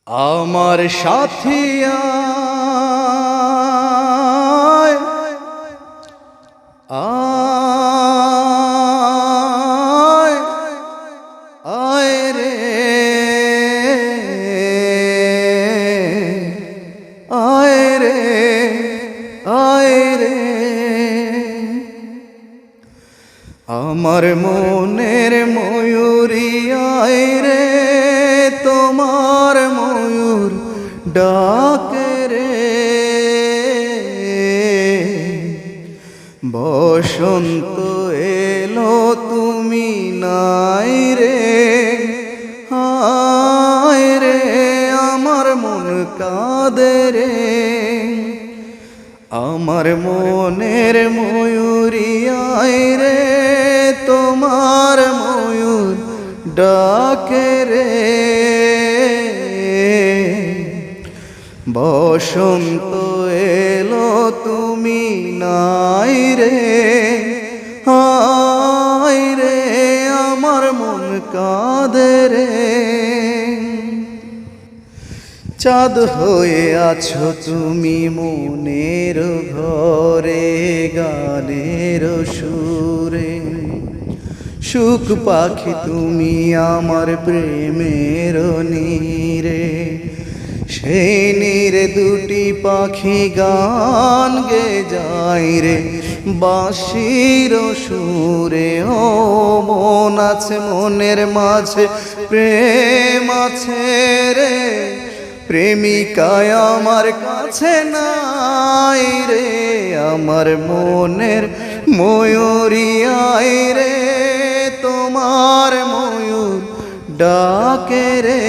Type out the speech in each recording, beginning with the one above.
আমার সাথী আয়, আয়, আয় রে, আয় রে, আয় রে। আমার মনের ময়ূরী আয় রে, তোমার ময়ূর ডাকে রে। বসন্ত এলো তুমি নাই রে, হায় রে আমার মন কাঁদে রে। আমার মনের ময়ূরী আয় রে, তোমার ময়ূর ডাকে রে। বসন্ত এলো তুমি নাই রে, হায় রে আমার মন কাঁদে রে। চাঁদ হয়ে আছো তুমি মনের ঘরে, গানের সুরে। সুখ পাখি তুমি আমার প্রেমের নীরে, সেই নীরে দুটি পাখি গান গে যায় রে বাঁশির সুরে। ও মন আছে মনের মাঝে প্রেম আছে রে, প্রেমিকায় আমার কাছে নাই রে। আমার মনের ময়ূরী আয় রে, তোমার ময়ূর ডাকে রে।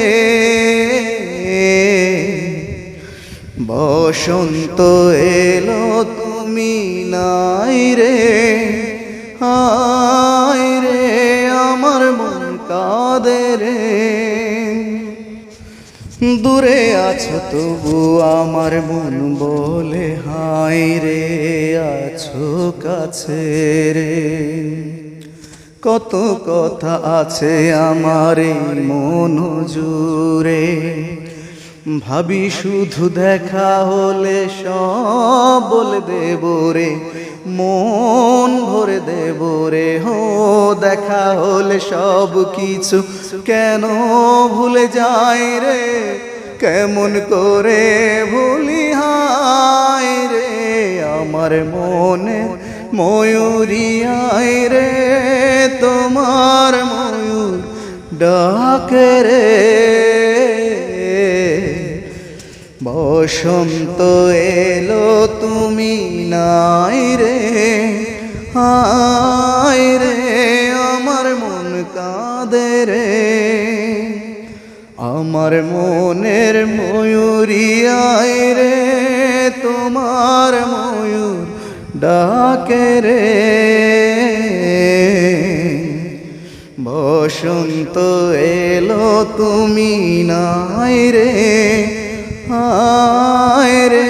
বসন্ত এলো তুমি নাই রে, হায় রে আমার মন কাঁদে রে। দূরে আছো তবু আমার মন বলে হায় রে, আছো কাছে রে। কত কথা আছে আমার এই মন জুড়ে, ভাবি শুধু দেখা হলে সব বলে দেব রে, মন ভরে দেব রে। হো দেখা হলে সব কিছু কেন ভুলে যাই রে, কেমন করে ভুলি হায় রে। আমার মনে ময়ূরী আয় রে, তোমার ময়ূর ডাকে রে। বসন্ত এলো তুমি নাই রে, হায় রে আমার মন কাঁদে রে। আমার মনের ময়ূরী আয় রে, তোমার ময়ূর ডাকে রে। বসন্ত এলো তুমি নাই রে, হায় রে